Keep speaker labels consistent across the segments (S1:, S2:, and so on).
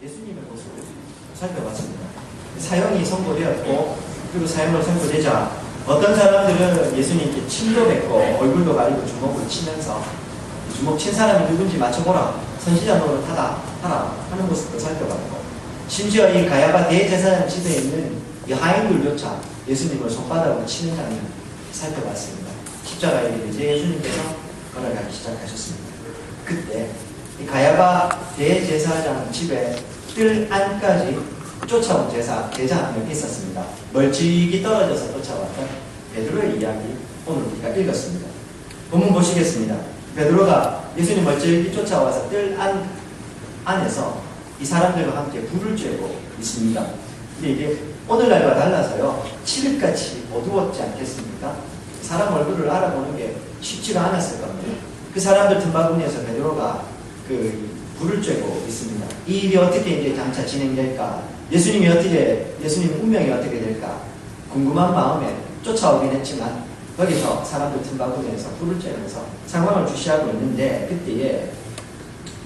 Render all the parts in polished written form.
S1: 예수님의 모습을 살펴봤습니다. 사형이 선고되었고, 그리고 사형을 선고되자 어떤 사람들은 예수님께 침도 뱉고 얼굴도 가리고 주먹을 치면서 주먹 친 사람이 누군지 맞춰보라, 선지자 노릇하다 하라 하는 모습도 살펴봤고, 심지어 이 가야바 대제사장 집에 있는 이 하인들조차 예수님을 손바닥으로 치는 장면 살펴봤습니다. 십자가에 이제 예수님께서 걸어가기 시작하셨습니다. 그때 이 가야바 대제사장 집에 뜰 안까지 쫓아온 제자 한 명 있었습니다. 멀찍이 떨어져서 쫓아왔던 베드로의 이야기 오늘 우리가 읽었습니다. 본문 보시겠습니다. 베드로가 예수님 멀찍이 쫓아와서 뜰 안에서 이 사람들과 함께 불을 쬐고 있습니다. 근데 이게 오늘날과 달라서요, 칠흑같이 어두웠지 않겠습니까? 사람 얼굴을 알아보는 게 쉽지가 않았을 겁니다. 그 사람들 틈바구니에서 베드로가 그 불을 쬐고 있습니다. 이 일이 어떻게 이제 장차 진행될까? 예수님 운명이 어떻게 될까? 궁금한 마음에 쫓아오긴 했지만 거기서 사람들 틈바구니에서 불을 쬐면서 상황을 주시하고 있는데, 그때에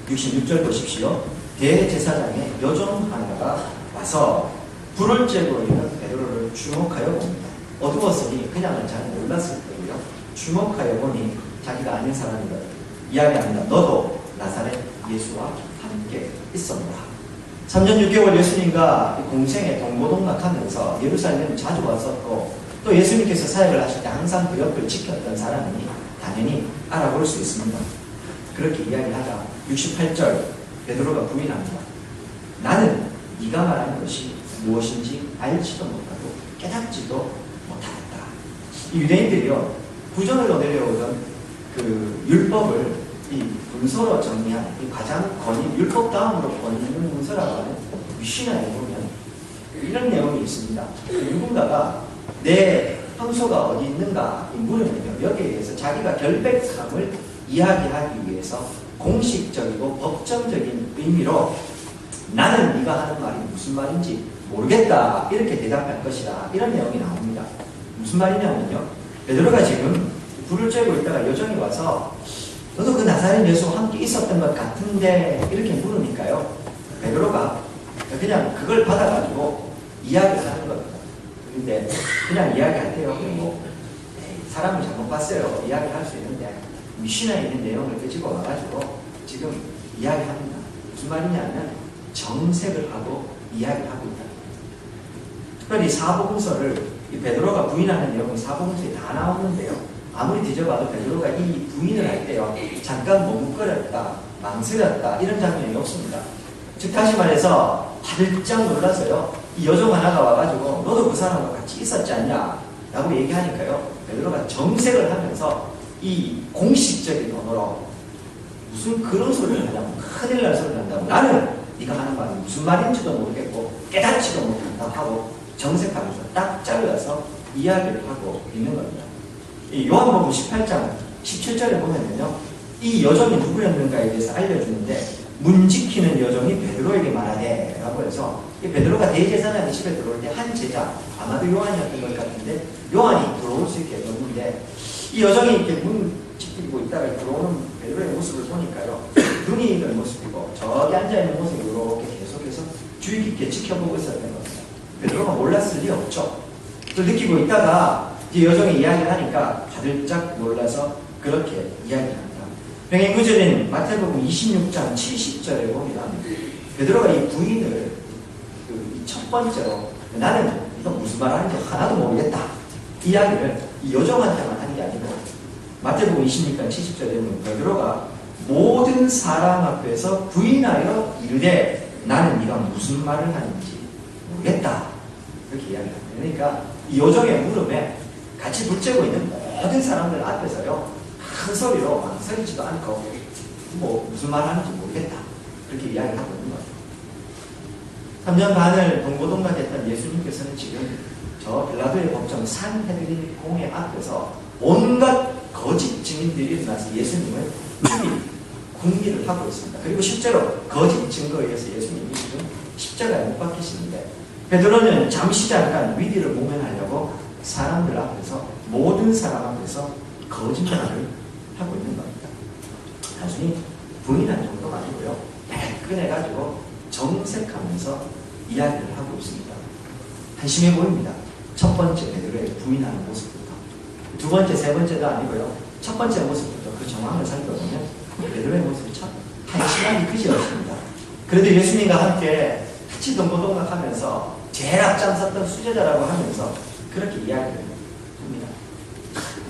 S1: 66절 보십시오. 대제사장의 여종 하나가 와서 불을 쬐고 있는 베드로를 주목하여 봅니다. 어두웠으니 그냥은 잘 몰랐을 거고요. 주목하여 보니 자기가 아닌 사람이라 이야기합니다. 너도 나사렛 예수와 함께 있었노라. 3년 6개월 예수님과 공생에 동고동락하면서 예루살렘 자주 왔었고, 또 예수님께서 사역을 하실 때 항상 그 옆을 지켰던 사람이니 당연히 알아볼 수 있습니다. 그렇게 이야기하자 68절 베드로가 부인합니다. 나는 네가 말하는 것이 무엇인지 알지도 못하고 깨닫지도 못하겠다. 이 유대인들이요, 구전으로 내려오던 그 율법을 이 문서로 정리한 이 가장 율법 다음으로 권위있는 문서라고 하는 미시나에 보면 이런 내용이 있습니다. 누군가가 내 황소가 어디 있는가 물으면요, 여기에 대해서 자기가 결백함을 이야기하기 위해서 공식적이고 법정적인 의미로 나는 네가 하는 말이 무슨 말인지 모르겠다 이렇게 대답할 것이다, 이런 내용이 나옵니다. 무슨 말이냐면요, 베드로가 지금 불을 쬐고 있다가 여종이 와서 너도 그 나사렛 예수와 함께 있었던 것 같은데 이렇게 물으니까요, 베드로가 그냥 그걸 받아가지고 이야기를 하는 겁니다. 근데 그냥 이야기할때요, 뭐 사람을 잘못 봤어요 이야기를 할 수 있는데, 미시나에 있는 내용을 끄집어 와가지고 지금 이야기합니다. 무슨 말이냐면 정색을 하고 이야기를 하고 있다. 특별히 사복음서를 이 베드로가 부인하는 내용은 사복음서에 다 나오는데요, 아무리 뒤져봐도 베드로가 이 부인을 할 때요, 잠깐 머뭇거렸다, 망설였다 이런 장면이 없습니다. 즉 다시 말해서 화들짝 놀라서요, 이 여종 하나가 와가지고 너도 그 사람과 같이 있었지 않냐 라고 얘기하니까요, 베드로가 정색을 하면서 이 공식적인 언어로 무슨 그런 소리를 하냐고, 큰일 날 소리를 한다고, 나는 네가 하는 말이 무슨 말인지도 모르겠고 깨닫지도 못한다 하고 정색하면서 딱 잘라서 이야기를 하고 있는 겁니다. 이 요한복음 18장 17절에 보면요, 이 여종이 누구였는가에 대해서 알려주는데, 문 지키는 여종이 베드로에게 말하되 라고 해서, 이 베드로가 대제사장의 집에 들어올 때 한 제자, 아마도 요한이었던 것 같은데 요한이 들어올 수 있게 해줬는데, 이 여종이 이렇게 문 지키고 있다가 들어오는 베드로의 모습을 보니까요, 눈이 익은 모습이고 저기 앉아있는 모습을 이렇게 계속해서 주의 깊게 지켜보고 있었던 겁니다. 베드로가 몰랐을 리 없죠. 또 느끼고 있다가 이 여종이 이야기를 하니까 가들짝 놀라서 그렇게 이야기합니다. 병행 구절인 마태복음 26장 70절에 보면 베드로가 이 부인을 첫 번째로 나는 이거 무슨 말 하는지 하나도 모르겠다 이야기를 이 여종한테만 하는 게 아니고, 마태복음 26장 70절에 보면 베드로가 모든 사람 앞에서 부인하여 이르되 나는 네가 무슨 말을 하는지 모르겠다 이렇게 이야기합니다. 그러니까 이 여종의 물음에 같이 불 쬐고 있는 모든 사람들 앞에서요, 큰 소리로 망설이지도 않고 뭐 무슨 말 하는지 모르겠다 그렇게 이야기를 하고 있는 거죠. 3년 반을 동고동락했던 예수님께서는 지금 저 빌라도의 법정 산헤드린 공회 앞에서 온갖 거짓 증인들이 일어나서 예수님을 죽일 궁리를 하고 있습니다. 그리고 실제로 거짓 증거에 의해서 예수님이 지금 십자가에 못 박히시는데, 베드로는 잠시 잠깐 위기를 모면하려고 사람들 앞에서, 모든 사람 앞에서 거짓말을 하고 있는 겁니다. 단순히 부인한 정도가 아니고요, 매끈해가지고 정색하면서 이야기를 하고 있습니다. 한심해 보입니다. 첫 번째 베드로의 부인하는 모습부터. 두 번째, 세 번째도 아니고요. 첫 번째 모습부터 그 정황을 살펴보면 베드로의 모습이 참 한심하기 그지없습니다. 그래도 예수님과 함께 같이 동고동락하면서 제일 앞장섰던 수제자라고 하면서 그렇게 이야기를 합니다.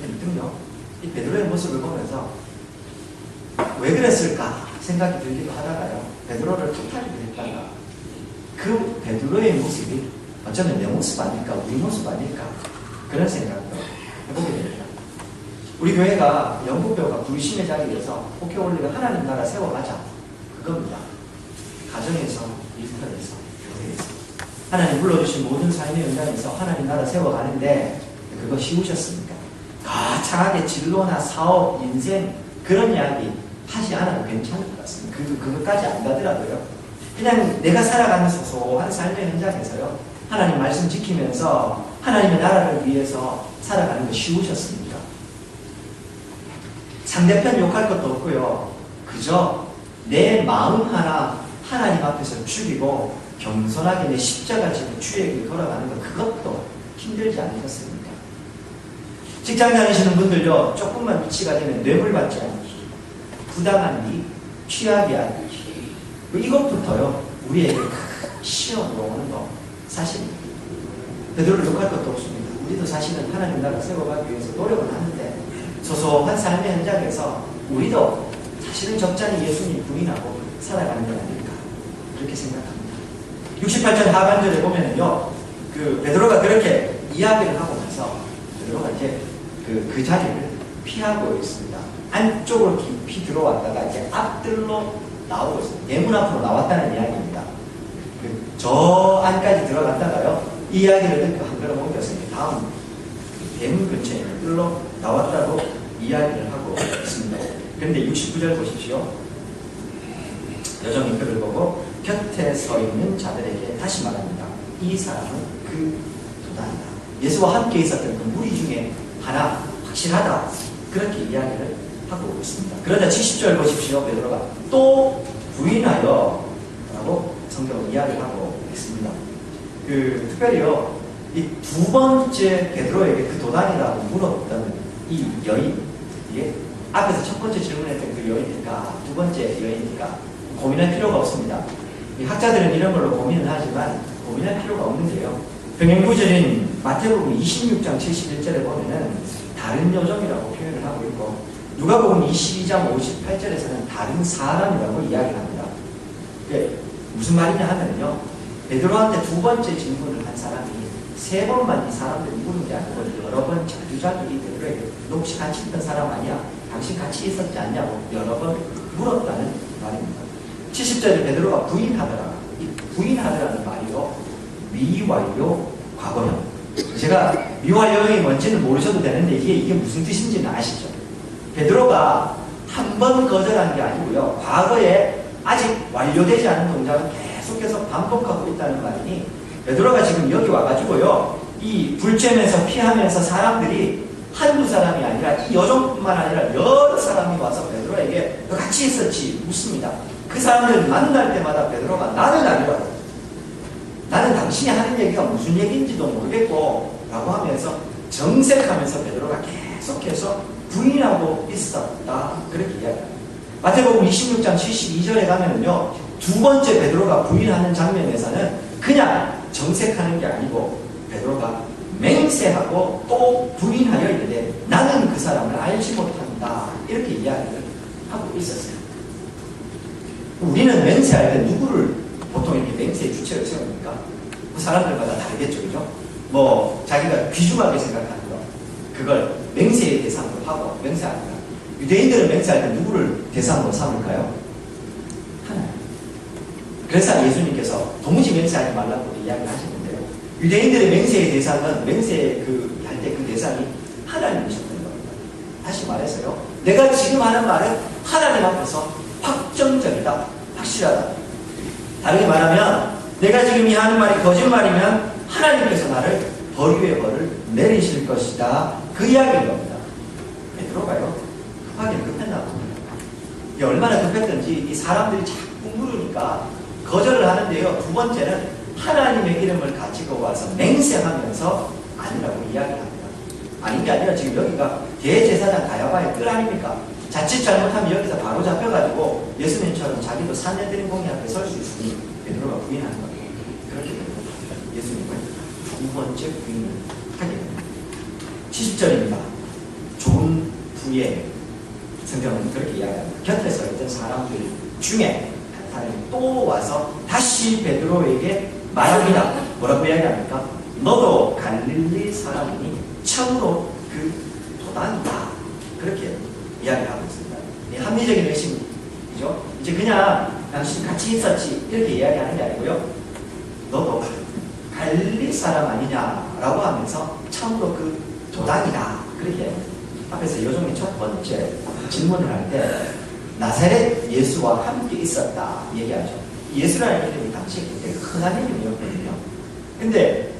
S1: 이등요, 이 베드로의 모습을 보면서 왜 그랬을까 생각이 들기도 하다가요. 베드로를 툭하기도 했다가 그 베드로의 모습이 어쩌면 내 모습 아닐까, 우리 모습 아닐까, 그런 생각도 해보게 됩니다. 우리 교회가 영국교가 부르심의 자리에서 혹해 올리가 하나님 나라 세워가자, 그겁니다. 가정에서, 일터에서, 교회에서 하나님 불러주신 모든 삶의 현장에서 하나님 나라 세워가는데 그거 쉬우셨습니까? 거창하게 진로나 사업, 인생 그런 이야기 하지 않아도 괜찮을 것 같습니다. 그것까지 안 가더라도요. 그냥 내가 살아가는 소소한 삶의 현장에서요. 하나님 말씀 지키면서 하나님의 나라를 위해서 살아가는 거 쉬우셨습니까? 상대편 욕할 것도 없고요. 그저 내 마음 하나 하나님 앞에서 죽이고 겸손하게 내 십자가 지고 주의 길 걸어가는 것, 그것도 힘들지 않으셨습니까? 직장 다니시는 분들요. 조금만 위치가 되면 뇌물 받지 않기, 부당한 일, 취하게 하기, 이것부터요. 우리에게 큰 시험으로 오는 거 사실입니다. 베드로를 욕할 것도 없습니다. 우리도 사실은 하나님 나라 세워가기 위해서 노력을 하는데 소소한 삶의 현장에서 우리도 사실은 적잖이 예수님 부인하고 살아가는 건 아닐까, 그렇게 생각합니다. 68절 하반절에 보면은요, 그 베드로가 그렇게 이야기를 하고 나서 베드로가 이제 그 자리를 피하고 있습니다. 안쪽으로 깊이 들어왔다가 이제 앞들로 나오고 있습니다. 대문 앞으로 나왔다는 이야기입니다. 저 안까지 들어갔다가요, 이 이야기를 듣고 한 걸음 옮겨서 다음 대문 근처에 있는 뜰로 나왔다고 이야기를 하고 있습니다. 그런데 69절 보십시오. 여정이 그를 보고 곁에 서 있는 자들에게 다시 말합니다. 이 사람은 그 도단이다. 예수와 함께 있었던 그 무리 중에 하나, 확실하다. 그렇게 이야기를 하고 있습니다. 그러자 70절 보십시오. 베드로가 또 부인하여 라고 성경을 이야기하고 있습니다. 특별히요, 이 두 번째 베드로에게 그 도단이라고 물었던 이 여인, 이게 앞에서 첫 번째 질문했던 그 여인일까, 두 번째 여인일까, 고민할 필요가 없습니다. 이 학자들은 이런 걸로 고민을 하지만 고민할 필요가 없는데요. 병행구절인 마태복음 26장 71절에 보면은 다른 여종이라고 표현을 하고 있고, 누가복음 22장 58절에서는 다른 사람이라고 이야기합니다. 무슨 말이냐 하면요, 베드로한테 두 번째 질문을 한 사람이 세 번만 이 사람들이 물은 게 아니고 여러 번 자주자주 이 베드로에게 너 혹시 같이 있던 사람 아니야? 당신 같이 있었지 않냐고 여러 번 물었다는 말입니다. 70절에 베드로가 부인하더라. 이 부인하더라는 말이요, 미완료 과거형. 제가 미완료형이 뭔지는 모르셔도 되는데 이게 무슨 뜻인지는 아시죠? 베드로가 한 번 거절한 게 아니고요, 과거에 아직 완료되지 않은 동작을 계속해서 반복하고 있다는 말이니, 베드로가 지금 여기 와가지고요, 이 불쬐면서 피하면서 사람들이 한두 사람이 아니라 이 여종뿐만 아니라 여러 사람이 와서 베드로에게 너 같이 있었지 묻습니다. 그 사람들 만날 때마다 베드로가 나는 아니라고, 나는 당신이 하는 얘기가 무슨 얘기인지도 모르겠고 라고 하면서 정색하면서 베드로가 계속해서 부인하고 있었다, 그렇게 이야기합니다. 마태복음 26장 72절에 가면은요, 두 번째 베드로가 부인하는 장면에서는 그냥 정색하는 게 아니고 베드로가 맹세하고 또 부인하여 이르되 나는 그 사람을 알지 못한다, 이렇게 이야기를 하고 있었어요. 우리는 맹세할 때 누구를 보통 이렇게 맹세의 주체로 세웁니까? 그 사람들마다 다르겠죠, 그죠? 자기가 귀중하게 생각하는 거, 그걸 맹세의 대상으로 하고 맹세합니다. 유대인들은 맹세할 때 누구를 대상으로 삼을까요? 하나님. 그래서 예수님께서 도무지 맹세하지 말라고 이야기를 하시는데요, 유대인들의 맹세의 대상은 맹세 할 때 그 대상이 하나님이셨던 겁니다. 다시 말해서요, 내가 지금 하는 말은 하나님 앞에서 확정적이다, 확실하다. 다르게 말하면 내가 지금 이 하는 말이 거짓말이면 하나님께서 나를 벌 위에 벌을 내리실 것이다, 그 이야기인 겁니다. 베드로가요, 급하게 급했나 봅니다. 이게 얼마나 급했던지 이 사람들이 자꾸 물으니까 거절을 하는데요. 두 번째는 하나님의 이름을 가지고 와서 맹세하면서 아니라고 이야기합니다. 아닌 게 아니라 지금 여기가 대제사장 가야바의 뜰 아닙니까? 자칫 잘못하면 여기서 바로 잡혀가지고 예수님처럼 자기도 사내들인 공의 앞에 설 수 있으니 베드로가 부인하는 거예요. 그렇게 되면 예수님은 두 번째 부인을 하게 됩니다. 70절입니다. 좋은 후에 성경은 그렇게 이야기합니다. 곁에서 있던 사람들 중에 한 사람이 또 와서 다시 베드로에게 말합니다. 뭐라고 이야기합니까? 너도 갈릴리 사람이니 참으로 그 도단이다. 그렇게 이야기하고 있습니다. 합리적인 의심이죠. 이제 그냥 당신 같이 있었지 이렇게 이야기하는 게 아니고요. 너도 갈릴리 사람 아니냐라고 하면서 참으로 그 도단이다. 그렇게 앞에서 여종의 첫 번째 질문을 할 때 나사렛 예수와 함께 있었다 얘기하죠. 예수라는 이름이 당시에 굉장히 흔한 이름이었거든요. 근데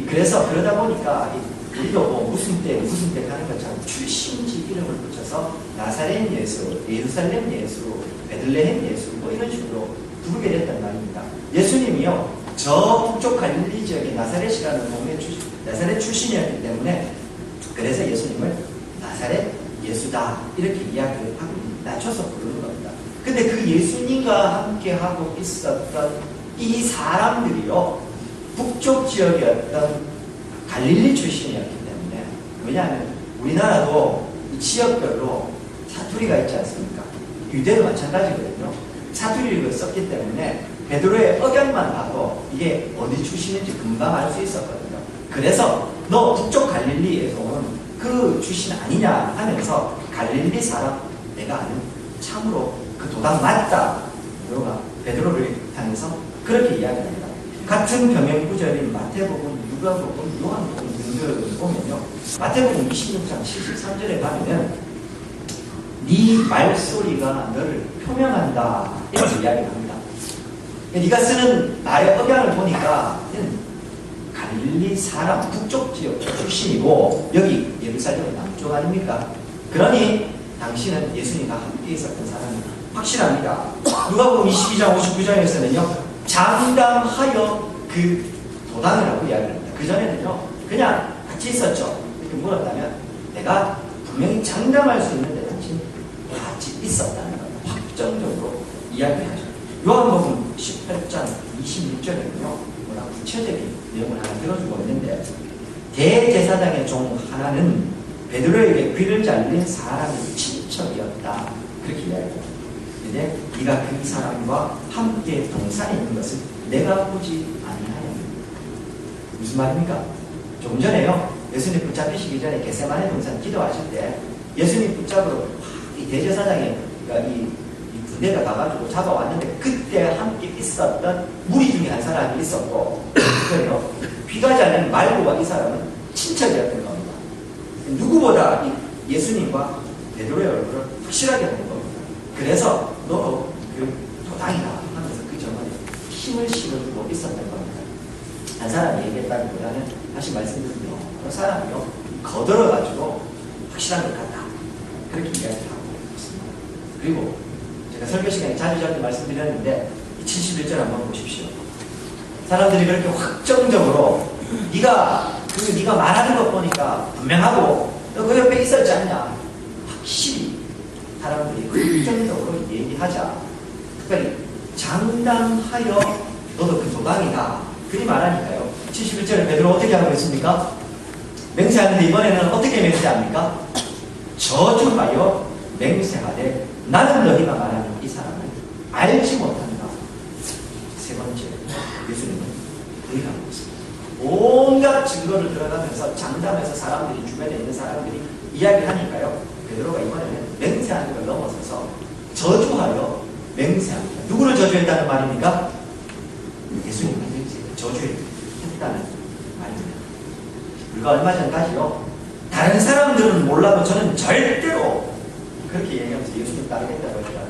S1: 그래서 그러다 보니까 우리도 뭐 무슨 때 하는 것처럼 출신지 이름을 붙여서 나사렛 예수, 예루살렘 예수, 베들레헴 예수 뭐 이런 식으로 부르게 됐단 말입니다. 예수님이요 저 북쪽 갈릴리 지역의 나사렛이라는 동네 나사렛 출신이었기 때문에 그래서 예수님을 나사렛 예수다 이렇게 이야기를 하고 낮춰서 부르는 겁니다. 근데 그 예수님과 함께 하고 있었던 이 사람들이요 북쪽 지역이었던 갈릴리 출신이었기 때문에 왜냐하면 우리나라도 이 지역별로 사투리가 있지 않습니까? 유대도 마찬가지거든요. 사투리를 썼기 때문에 베드로의 억양만 봐도 이게 어디 출신인지 금방 알 수 있었거든요. 그래서 너 북쪽 갈릴리에서 온 그 출신 아니냐 하면서 갈릴리 사람 내가 아는 참으로 그 도단 맞다. 베드로를 향해서 그렇게 이야기합니다. 같은 병행 구절인 마태복음, 누가복음, 요한복음 등등을 보면요. 마태복음 26장 73절에 가면은 네 말소리가 너를 표명한다 이렇게 이야기합니다. 네가 쓰는 말의 억양을 보니까 갈릴리 사람 북쪽 지역 출신이고 여기 예루살렘 남쪽 아닙니까? 그러니 당신은 예수님과 함께 있었던 사람이 확실합니다. 누가복음 22장 59장에서는요 장담하여 그 도단이라고 이야기합니다. 그전에는요 그냥 같이 있었죠. 이렇게 물었다면 내가 분명히 장담할 수 있는데 당신 같이 있었다는 걸 확정적으로 이야기하죠. 요한복음 18장 26절에는요 구체적인 내용을 하나 들어주고 있는데 대제사장의 종 하나는 베드로에게 귀를 잘린 사람의 친척이었다 그렇게 이야기합니다. 근데 네가 그 사람과 함께 동산에 있는 것을 내가 보지 아니하였느냐. 무슨 말입니까? 조금 전에요 예수님 붙잡히시기 전에 겟세마네 동산 기도하실 때 예수님 붙잡으러 이 대제사장의 이 군대가 가가지고 잡아왔는데 그때 함께 있었던 무리 중에 한 사람이 있었고 그래요. 귀가 잘린 말고와 이 사람은 친척이었던 겁니다. 누구보다 예수님과 베드로의 얼굴을 확실하게 본 겁니다. 그래서 너도 그 도당이다 하면서 그 점을 힘을 실어주고 있었던 겁니다. 한 사람이 얘기했다기보다는 다시 말씀드리면 그 사람이요 거들어가지고 확실한 것 같다 그렇게 이야기하고 있습니다. 그리고 제가 설교 시간에 자주 말씀드렸는데 71절 한번 보십시오. 사람들이 그렇게 확정적으로 네가 말하는 것 보니까 분명하고 너 그 옆에 있었지 않냐 확실히 사람들이 확정적으로 얘기하자 특별히 장담하여 너도 그 도당이다 그리 말하니까요. 71절에 베드로 어떻게 하고 있습니까? 맹세하는데 이번에는 어떻게 맹세합니까? 저주하여 맹세하되 나는 너희가 말하는 이 사람을 알지 못한다. 세 번째, 예수님은 부인하고 있습니다. 온갖 증거를 들어가면서 장담해서 사람들이 주변에 있는 사람들이 이야기하니까요. 베드로가 이번에는 맹세하는 걸 넘어서서 저주하여 맹세합니다. 누구를 저주했다는 말입니까? 예수님을 저주했다는 말입니다. 우리가 얼마 전까지요. 다른 사람들은 몰라도 저는 절대로 그렇게 얘기하면서 예수님 따르겠다고 했다.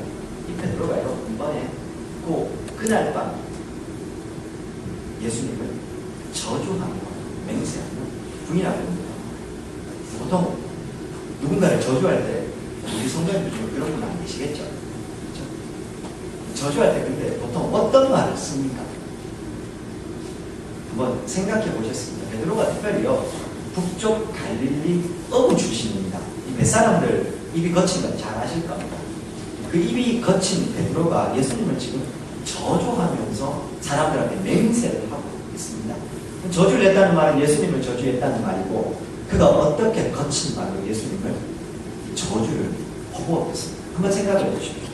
S1: 이 베드로가요 이번에 그날 밤 예수님을 저주하며 맹세하며 부인하고 있습니다. 보통 누군가를 저주할 때 우리 성도님들 중에 그런 분 안 계시겠죠? 그렇죠? 저주할 때 근데 보통 어떤 어떤 말을 씁니까? 한번 생각해 보셨습니다. 베드로가 특별히요, 북쪽 갈릴리 어부 출신입니다. 이 뱃사람들 입이 거친 건 잘 아실 겁니다. 그 입이 거친 베드로가 예수님을 지금 저주하면서 사람들한테 맹세를 하고 있습니다. 저주를 했다는 말은 예수님을 저주했다는 말이고, 그가 어떻게 거친 말로 예수님을 저주를 허구했습니다. 한번 생각해 보십시오.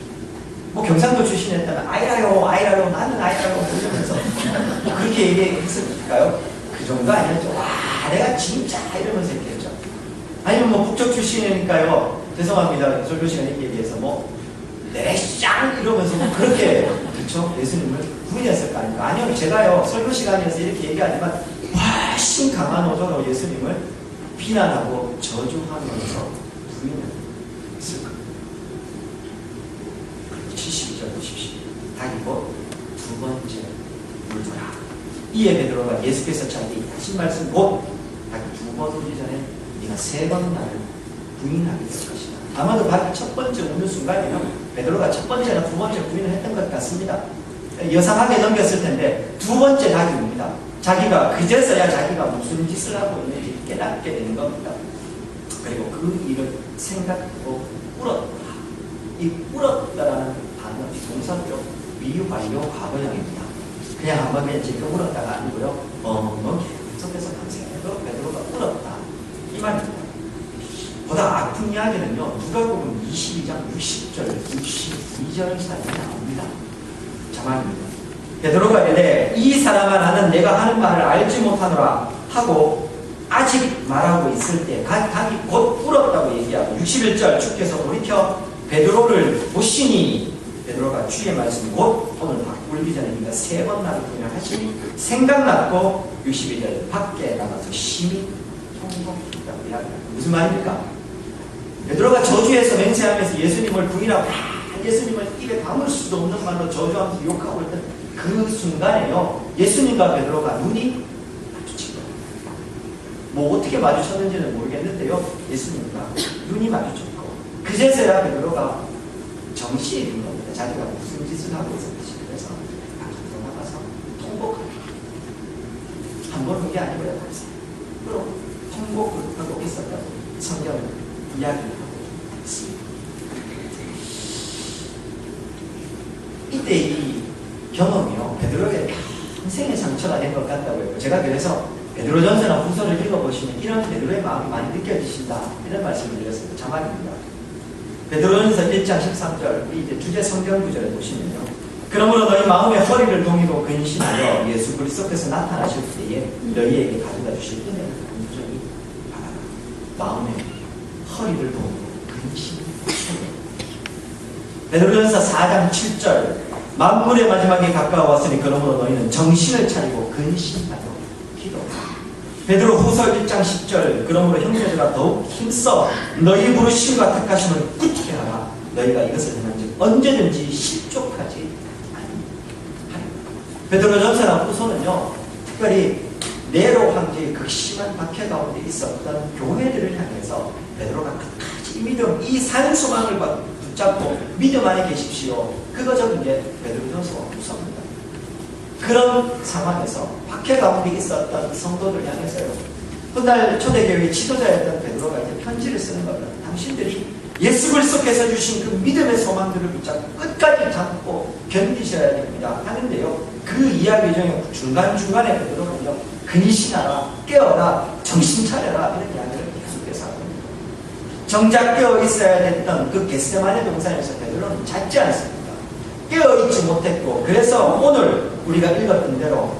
S1: 뭐 경상도 출신이었다면 아이라요 아이라요 나는 아이라요 이러면서 그렇게 얘기했을까요? 그 정도 아니었죠. 와 내가 진짜 이러면서 얘기했죠. 아니면 뭐 북쪽 출신이니까요, 죄송합니다 설교 시간 얘기해서 뭐 내쌍 이러면서 뭐 그렇게 그렇죠? 예수님을 부인했을 거 아닙니까? 아니요, 제가요 설교 시간에서 이렇게 얘기하지만 훨씬 강한 어조로 예수님을 비난하고 저주하면서 부인을 했을 겁니다. 72절 보십시오. 닭이 곧 두 번째 물더라. 이에 베드로가 예수께서 자기에게 하신 말씀 곧 닭이 두 번 울기 전에 네가 세 번 나를 부인하게 될 것이다. 아마도 닭이 첫 번째 우는 순간이요, 베드로가 첫 번째나 두 번째 부인을 했던 것 같습니다. 여상하게 넘겼을 텐데 두 번째 닭이 웁니다. 자기가 그제서야 자기가 무슨 짓을 하고 있는지 깨닫게 되는 겁니다. 그리고 그 일을 생각하고 울었다. 이 울었다라는 단어, 이 동사도요, 미완료 과거형입니다. 그냥 한번 그냥 지금 울었다가 아니고요, 계속해서 감사해도 베드로가 울었다 이 말입니다. 보다 아픈 이야기는요, 누가복음 22장 60절, 62절 사이에 나옵니다. 자막입니다. 베드로가 이르되 이 사람아 나는 내가 하는 말을 알지 못하노라 하고 아직 말하고 있을 때 닭이 곧 울었다고 얘기하고, 61절 주께서 돌이켜 베드로를 보시니 베드로가 주의 말씀 곧 오늘 닭 울기 전에 네가 세 번 나를 부인하시니 생각났고, 62절 밖에 나가서 심히 통곡했다고 이야기합니다. 무슨 말입니까? 베드로가 저주해서 맹세하면서 예수님을 부인하고 예수님을 입에 담을 수도 없는 말로 저주하면서 욕하고 있던 그 순간에요, 예수님과 베드로가 눈이 마주친 거예요. 뭐 어떻게 마주쳤는지는 모르겠는데요, 예수님과 눈이 마주쳤고, 그제서야 베드로가 정신이 든 겁니다. 자기가 무슨 짓을 하고 있었는지. 그래서 밖으로 나가서 통곡하고, 한 번 한 게 아니고요, 그럼 통곡을 하고 있었다고 성경은 이야기를 하고 있습니다. 이때 이 경험이요, 베드로에게 평생의 상처가 된 것 같다고 해요. 제가 그래서 베드로전서나 후서를 읽어보시면 이런 베드로의 마음이 많이 느껴지신다, 이런 말씀을 드렸습니다. 자막입니다. 베드로전서 1장 13절, 이제 주제 성경 구절에 보시면요, 그러므로 너희 마음의 허리를 동이고 근신하여 예수 그리스도께서 나타나실 때에 너희에게 가져다 주실 은혜를 온전히 바라라. 마음의 허리를 동이고 근신하여. 베드로전서 4장 7절, 만물의 마지막에 가까워왔으니 그러므로 너희는 정신을 차리고 근신하여 기도하라. 베드로 후서 1장 10절, 그러므로 형제들아 더욱 힘써 너희 부르심과 택하심을 굳게 하라. 너희가 이것을 행한즉 언제든지 실족하지 아니하리라. 베드로전서나 후서는요, 특별히 네로 황제의 극심한 박해 가운데 있었던 교회들을 향해서 베드로가 끝까지 믿음, 이 산소망을 붙잡고 믿음 안에 계십시오, 그거 적은 게 베드로전서와 후서입니다. 그런 상황에서 박해 가운데 있었던 성도들 향해서요, 훗날 초대교회의 지도자였던 베드로가 이제 편지를 쓰는 겁니다. 당신들이 예수 그리스도께서 주신 그 믿음의 소망들을 붙잡고 끝까지 잡고 견디셔야 됩니다 하는데요, 그 이야기 중에 중간중간에 베드로가요, 근신하라, 깨어라, 정신 차려라, 이런 이야기를 계속해서 하고 있습니다. 정작 깨어 있어야 됐던 그 겟세마네 동산에서 베드로는 잤지 않습니다. 깨어있지 못했고, 그래서 오늘 우리가 읽었던 대로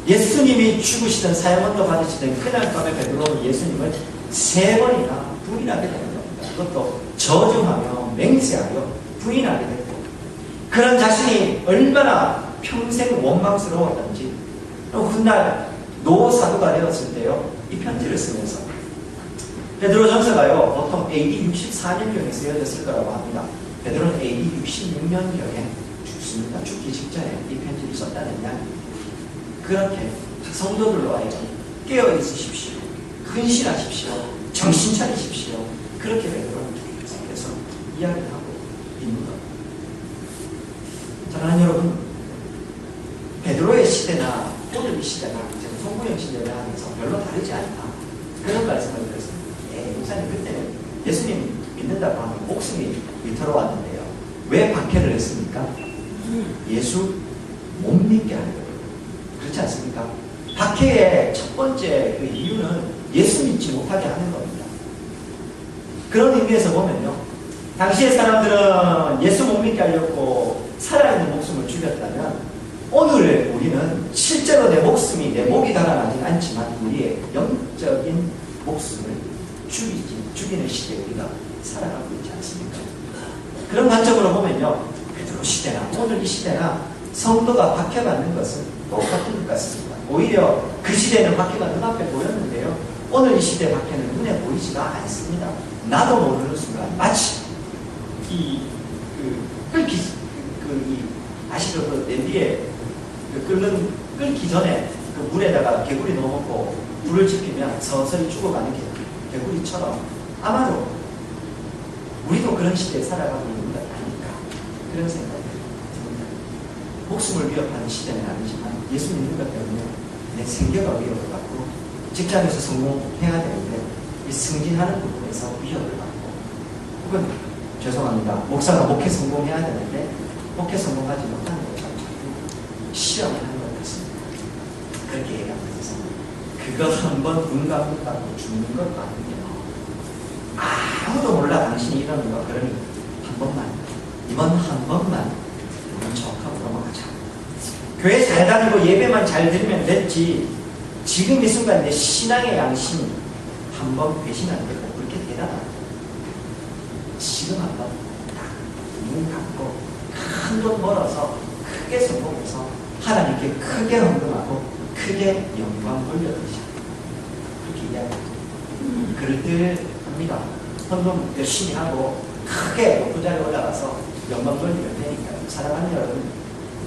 S1: 예수님이 죽으시던 사형언도 받으시던 그날 밤에 베드로는 예수님을 세 번이나 부인하게 되는 겁니다. 그것도 저주하며 맹세하며 부인하게 됐고, 그런 자신이 얼마나 평생 원망스러웠던지, 훗날 노사도가 되었을 때요, 이 편지를 쓰면서, 베드로전서가요 보통 AD 64년경에 쓰여졌을 거라고 합니다. 베드로는 AD 66년경에 죽습니다. 죽기 직전에 이 편지를 썼다는 이야기. 그렇게 성도들로 하여금 깨어 있으십시오, 근신하십시오, 정신 차리십시오, 그렇게 베드로는 계속해서 이야기를 하고 있는 겁니다. 사랑하는 여러분, 과거의 시대나 오늘 이 시대나 지금 송구영 시대를 하면서 별로 다르지 않다. 그런 말씀을 드렸습니다. 목사님 그때는 예수님 믿는다고 하면 목숨이 위태로웠는데요. 왜 박해를 했습니까? 예수 못 믿게 하려고. 그렇지 않습니까? 박해의 첫 번째 그 이유는 예수 믿지 못하게 하는 겁니다. 그런 의미에서 보면요. 당시의 사람들은 예수 못 믿게 하려고 살아있는 목숨을 죽였다면 오늘 우리는 실제로 내 목숨이 내 목이 달아나진 않지만 우리의 영적인 목숨을 죽이는 시대에 우리가 살아가고 있지 않습니까? 그런 관점으로 보면요. 베드로 시대나 오늘 이 시대나 성도가 박해받는 것은 똑같은 것 같습니다. 오히려 그 시대에는 박해가 눈앞에 보였는데요. 오늘 이 시대의 박해는 눈에 보이지가 않습니다. 나도 모르는 순간 마치 아시죠? 그 냄비에 끓기 전에 그 물에다가 개구리 넣어놓고 불을 지피면 서서히 죽어가는 개구리처럼 아마도 우리도 그런 시대에 살아가고 있는 것 아닐까 그런 생각이 듭니다. 목숨을 위협하는 시대는 아니지만 예수 믿는 것 때문에 내 생계가 위협을 받고 직장에서 성공해야 되는데 이 승진하는 부분에서 위협을 받고 혹은 죄송합니다. 목사가 목회 성공해야 되는데 목회 성공하지 못하는 것처럼 자꾸 시험을 하는 것 같습니다. 그렇게 얘기하면서 그거 한번 눈 감고 죽는 것 같은데요. 아무도 몰라 당신이 이러는 거. 그러니 한 번만 이번 한 번만 우리 척하고 넘어가자. 교회 잘 다니고 예배만 잘 드리면 됐지. 지금 이 순간 내 신앙의 양심 한번 배신하는 게 그렇게 대단하다. 지금 한번 딱 눈 감고 큰 돈 벌어서 크게 성공해서 하나님께 크게 헌금하고 크게 영광 돌려드리자. 그렇게 이야기합니다. 그럴듯합니다. 헌금 열심히 하고 크게 높은 자리에 올라가서 영광 돌리면 되니까요. 사랑하는 여러분,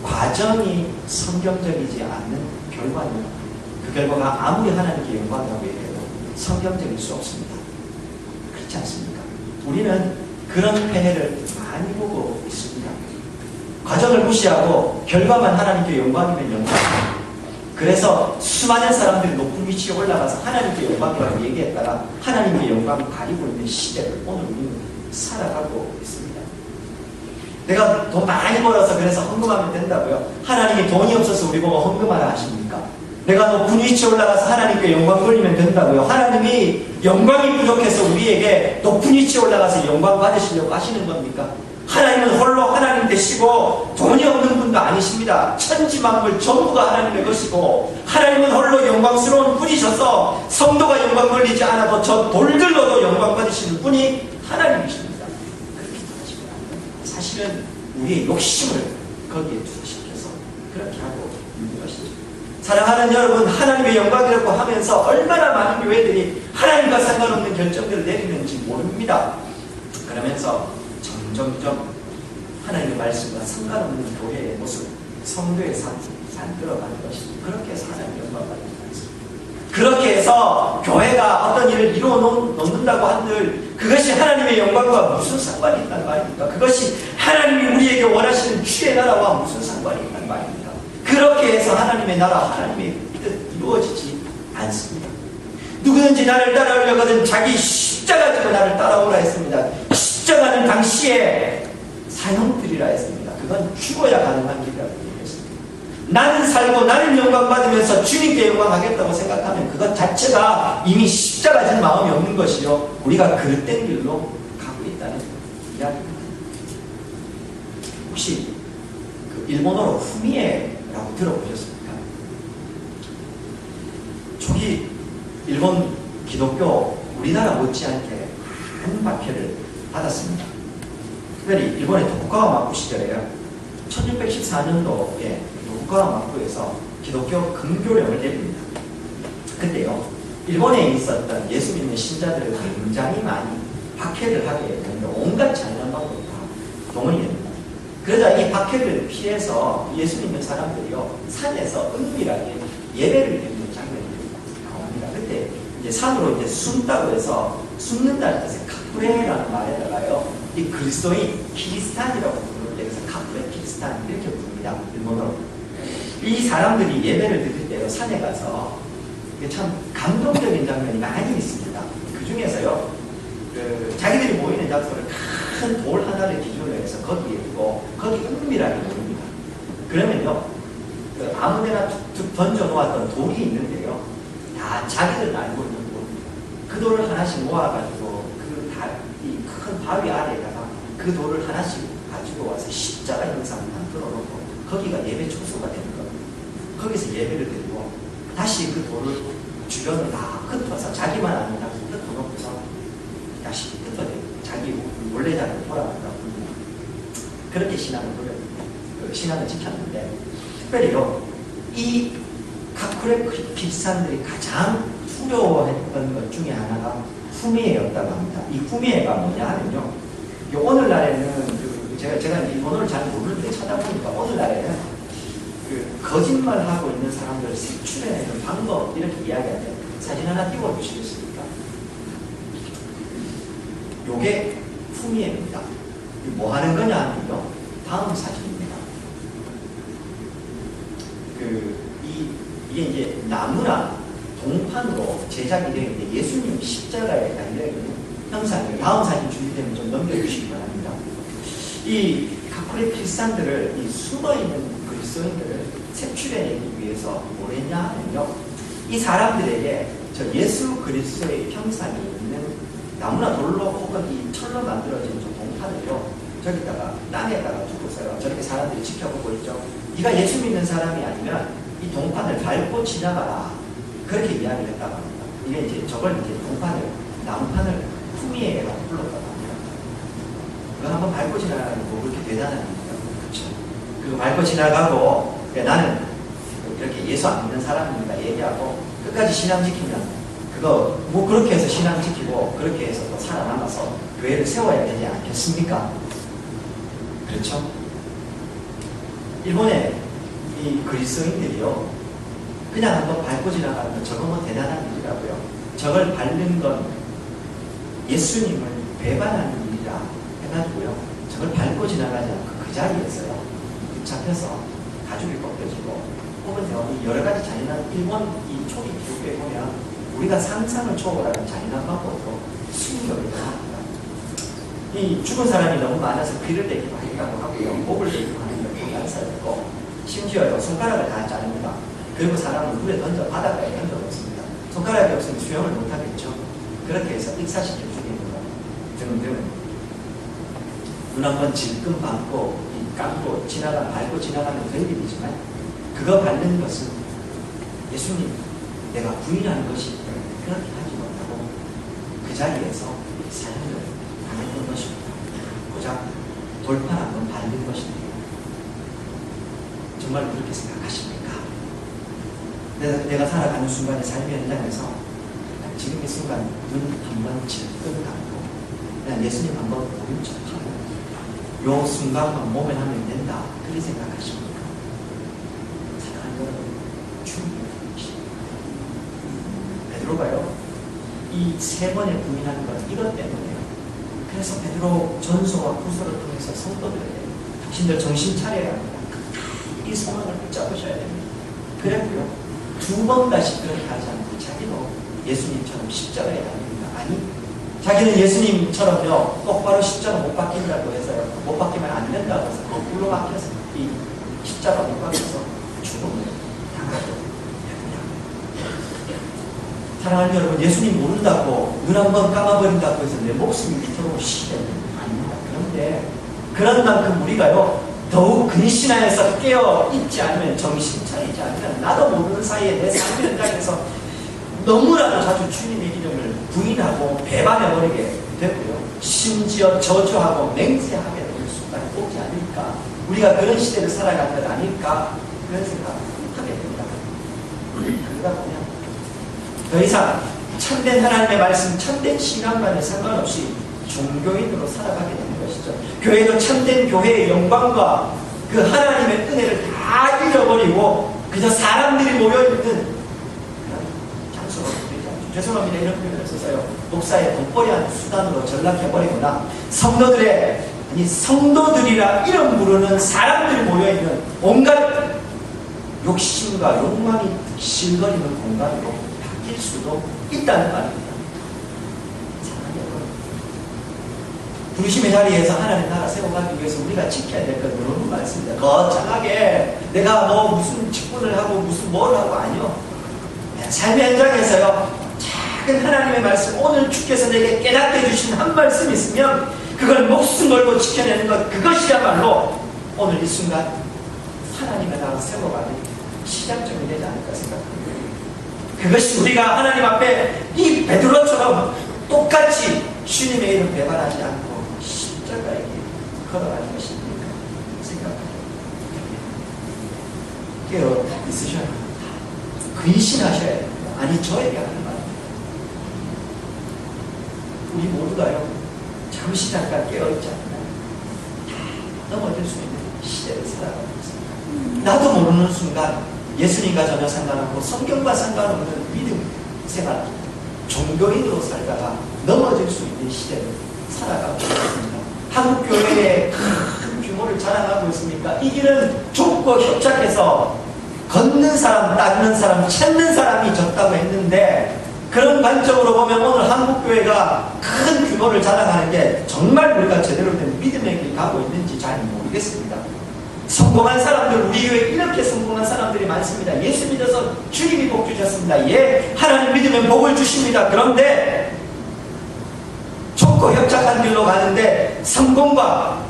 S1: 과정이 성경적이지 않는 결과입니다. 그 결과가 아무리 하나님께 영광이라고 얘기해도 성경적일 수 없습니다. 그렇지 않습니까? 우리는 그런 폐해를 많이 보고 있습니다. 과정을 무시하고 결과만 하나님께 영광이면 영광입니다. 그래서 수많은 사람들이 높은 위치에 올라가서 하나님께 영광이라고 얘기했다가 하나님께 영광을 가리고 있는 시대를 오늘 우리는 살아가고 있습니다. 내가 돈 많이 벌어서 그래서 헌금하면 된다고요? 하나님이 돈이 없어서 우리 보고 헌금하라 하십니까? 내가 높은 위치에 올라가서 하나님께 영광 돌리면 된다고요? 하나님이 영광이 부족해서 우리에게 높은 위치에 올라가서 영광 받으시려고 하시는 겁니까? 하나님은 홀로 하나님 되시고 돈이 없는 분도 아니십니다. 천지만물 전부가 하나님의 것이고 하나님은 홀로 영광스러운 분이셔서 성도가 영광 돌리지 않아도 저 돌들로도 영광 받으시는 분이 하나님이십니다. 그렇게 하시면 안 됩니다. 사실은 우리의 욕심을 거기에 투사시켜서 그렇게 하고 있는 것이죠. 사랑하는 여러분, 하나님의 영광이라고 하면서 얼마나 많은 교회들이 하나님과 상관없는 결정들을 내리는지 모릅니다. 그러면서 점점 하나님의 말씀과 상관없는 교회의 모습, 성도의 삶 들어가는 것입니다. 그렇게 해서 하나님의 영광을 받는 것입니다. 그렇게 해서 교회가 어떤 일을 이루어 놓는다고 한들 그것이 하나님의 영광과 무슨 상관이 있단 말입니까? 그것이 하나님이 우리에게 원하시는 주의 나라와 무슨 상관이 있단 말입니까? 그렇게 해서 하나님의 나라, 하나님의 뜻 이루어지지 않습니다. 누구든지 나를 따라오려거든 자기 십자가 지고 나를 따라오라 했습니다. 십자가는 당시에 사형들이라 했습니다. 그건 죽어야 가능한 길이라고 얘기했습니다. 나는 살고 나는 영광받으면서 주님께 영광하겠다고 생각하면 그것 자체가 이미 십자가 진 마음이 없는 것이요. 우리가 그릇된 길로 가고 있다는 이야기입니다. 혹시 그 일본어로 후미에라고 들어보셨습니까? 초기 일본 기독교 우리나라 못지않게 큰 박해를 받았습니다. 특별히 일본의 도쿠가와 막부 시절에요. 1614년도에 도쿠가와 막부에서 기독교 근교령을 내립니다. 그때요, 일본에 있었던 예수 믿는 신자들을 굉장히 많이 박해를 하게 되는데 온갖 잔인한 방법으로 다 동원이 됩니다. 그러자 이 박해를 피해서 예수 믿는 사람들이요, 산에서 은밀하게 예배를 드리는 장면이 나옵니다. 그때 이제 산으로 이제 숨다고 해서 숨는다는 뜻의 카프레라는 말에다가요, 이 그리스도인 키리스탄이라고 부르는데 그래서 카프레 키리스탄 이렇게 부릅니다. 일본어로. 이 사람들이 예배를 드릴 때요, 산에 가서 이게 참 감동적인 장면이 많이 있습니다. 그 중에서요, 자기들이 모이는 장소를 큰 돌 하나를 기준으로 해서 거기에 두고 거기 은밀하게 모입니다. 그러면요, 아무데나 툭툭 던져놓았던 돌이 있는데요, 다 자기들 알고 있는 돌입니다. 그 돌을 하나씩 모아가지고 이 큰 바위 아래에다가 그 돌을 하나씩 가지고 와서 십자가 형상을 만들어 놓고 거기가 예배 축소가 되는 겁니다. 거기서 예배를 드리고 다시 그 돌을 주변을 다 흩어서 자기만 아는 장소 흩어놓고서 다시 흩어내고 자기 원래 자리로 돌아간다고 합니다. 그렇게 신앙을 지켰는데, 특별히요, 이 카쿠레 필사들이 가장 두려워했던 것 중에 하나가 후미에였다고 합니다. 이 후미에가 뭐냐 하면요, 오늘날에는 제가 이 번호를 잘 모르는데 찾아보니까 오늘날에는 거짓말하고 있는 사람들을 색출해내는 방법, 이렇게 이야기하는데 사진 하나 띄워주시겠습니까? 요게 후미에입니다. 뭐 하는 거냐 하면요, 다음 사진입니다. 이게 이제 나무나 동판으로 제작이 되어 있는데 예수님 십자가에 달려있는 형상이에요. 다음 사진 준비되면 좀 넘겨주시기 바랍니다. 이 카쿠레 필산들을, 이 숨어있는 그리스도인들을 색출해내기 위해서 뭘 했냐 하면요, 이 사람들에게 저 예수 그리스도의 형상이 있는 나무나 돌로 혹은 이 철로 만들어진 저 동판을요, 저기다가 땅에다가 두고서요, 저렇게 사람들이 지켜보고 있죠. 네가 예수 믿는 사람이 아니면 이 동판을 밟고 지나가라, 그렇게 이야기를 했다고 합니다. 이게 이제 저걸 이제 동판을, 나무판을 후미에라고 불렀다고 합니다. 그거 한번 밟고 지나가는 거 그렇게 대단한 일이에요. 그렇죠? 그거 밟고 지나가고, 나는 이렇게 예수 안 믿는 사람입니다 얘기하고 끝까지 신앙 지키면, 그거 뭐 그렇게 해서 신앙 지키고 그렇게 해서 또 살아남아서 교회를 세워야 되지 않겠습니까? 그렇죠? 일본의 이 그리스도인들이요, 그냥 한번 밟고 지나가는 건 저거 뭐 대단한 일이라고요. 저걸 밟는 건 예수님을 배반하는 일이라 해가지고요, 저걸 밟고 지나가지 않고 그 자리에서요 붙잡혀서 가죽이 꺾여지고, 혹은 여러 가지 잔인한, 일본 이 초기 기독교에 보면 우리가 상상을 초월하는 잔인한 방법으로 수요를 합니다. 이 죽은 사람이 너무 많아서 귀를 대기도 하기도 하고요, 목을 대기도 하는 경우가 많았었고, 심지어요 손가락을 다 자릅니다. 그리고 사람을 물에 바닷가에 던져 놓습니다. 손가락이 없으면 수영을 못하겠죠. 그렇게 해서 익사시켜 죽이는 것 등등. 눈 한번 질끈 감고 밟고 지나가는 그 일이지만, 그거 밟는 것은 예수님 내가 부인하는 것이 그렇게 하지 못하고 그 자리에서 삶을 당했던 것입니다. 고작 돌판 한번 밟는 것입니다. 정말 그렇게 생각하십니까? 내가 살아가는 순간의 삶의 현장에서 지금 이 순간 눈 한번 질끈 감고 그냥 예수님 한번 보는 척하고 요 순간만 모면하면 된다, 그렇게 생각하십니까? 사랑하는 여러분, 충분히 베드로가요, 이 세 번에 부인하는 건 이것 때문에요. 그래서 베드로 전서와 후서를 통해서 성도들에게 당신들 정신 차려야 합니다. 이 소망을 붙잡으셔야 됩니다. 그랬고요, 두 번 다시 그렇게 하지 않고 자기도 예수님처럼 십자가에 달립니다. 아니, 자기는 예수님처럼요 똑바로 십자가 못 박힌다고 해서요, 못 박히면 안 된다고 해서 거꾸로 박혀서 이 십자가 못 박혀서 죽음을 당하게 됩니다. 사랑하는 여러분, 예수님 모른다고 눈 한번 감아버린다고 해서 내 목숨이 밑으로 쉬는 아닙니다. 그런데 그런 만큼 우리가요 더욱 근신하여서 깨어 있지 않으면, 정신 차리지 않으면 나도 모르는 사이에 내 삶의 현장에서 너무나도 자주 주님의 이름을 부인하고 배반해버리게 되고요, 심지어 저주하고 맹세하게 되는 순간이 오지 않을까, 우리가 그런 시대를 살아간 것 아닐까, 그런 생각을 하게 됩니다. 그러다 보면 더 이상 참된 하나님의 말씀, 참된 신앙과는 상관없이 종교인으로 살아가게 되는 것이죠. 교회도 참된 교회의 영광과 그 하나님의 은혜를 다 잃어버리고 그저 사람들이 모여있는 그런 장소로 되지 않죠. 죄송합니다, 이런 표현을 써서요, 목사의 돈벌이한 수단으로 전락해버리거나 성도들이라 이름 부르는 사람들이 모여있는 온갖 욕심과 욕망이 실거리는 공간으로 바뀔 수도 있다는 말입니다. 사랑하는 여러분, 부르심의 자리에서 하나님 나라 세워가기 위해서 우리가 지켜야 될 건 너무 많습니다. 거창하게 내가 뭐 무슨 직분을 하고 무슨 뭘 하고 아니요. 삶의 현장에서요, 작은 하나님의 말씀, 오늘 주께서 내게 깨닫게 해주신 한 말씀 있으면 그걸 목숨 걸고 지켜내는 것, 그것이야말로 오늘 이 순간 하나님의 나라 세워가는 시작점이 되지 않을까 생각합니다. 그것이 우리가 하나님 앞에 이 베드로처럼 똑같이 주님의 이름 배반하지 않고 십자가에 걸어가는 것입니까 생각합니다. 깨어 있으셔야 합니다. 근신하셔야 됩니다. 아니, 저에게 하는 말입니다. 우리 모두가요, 잠시 잠깐 깨어있지 않나요? 다 넘어질 수 있는 시대를 살아가고 있습니다. 나도 모르는 순간 예수님과 전혀 상관없고 성경과 상관없는 믿음 생활, 종교인으로 살다가 넘어질 수 있는 시대를 살아가고 있습니다. 한국교회의 큰 규모를 자랑하고 있습니까? 이 길은 좁고 협착해서 걷는 사람, 닦는 사람, 찾는 사람이 적다고 했는데, 그런 관점으로 보면 오늘 한국교회가 큰 규모를 자랑하는 게 정말 우리가 제대로 된 믿음의 길 가고 있는지 잘 모르겠습니다. 성공한 사람들, 우리 교회에 이렇게 성공한 사람들이 많습니다. 예수 믿어서 주님이 복 주셨습니다. 예, 하나님 믿으면 복을 주십니다. 그런데 좁고 협착한 길로 가는데 성공과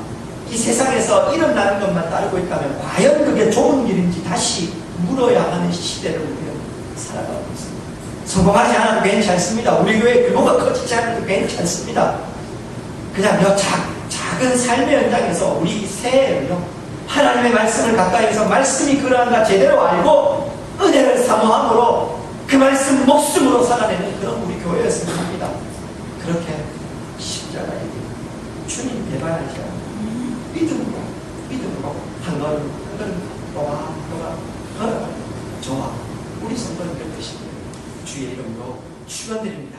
S1: 이 세상에서 이름 나는 것만 따르고 있다면 과연 그게 좋은 길인지 다시 물어야 하는 시대를 우리는 살아가고 있습니다. 성공하지 않아도 괜찮습니다. 우리 교회 규모가 커지지 않아도 괜찮습니다. 그냥 작은 삶의 현장에서 우리 새해를요, 하나님의 말씀을 가까이서 말씀이 그러한가 제대로 알고 은혜를 사모함으로 그 말씀 목숨으로 살아내는 그런 우리 교회였으면 합니다. 그렇게 십자가에 주님 배반하지 않고 믿음으로 한 걸음 또한 걸어가는 저와 우리 성도님들 되시길 주의 이름으로 축원드립니다.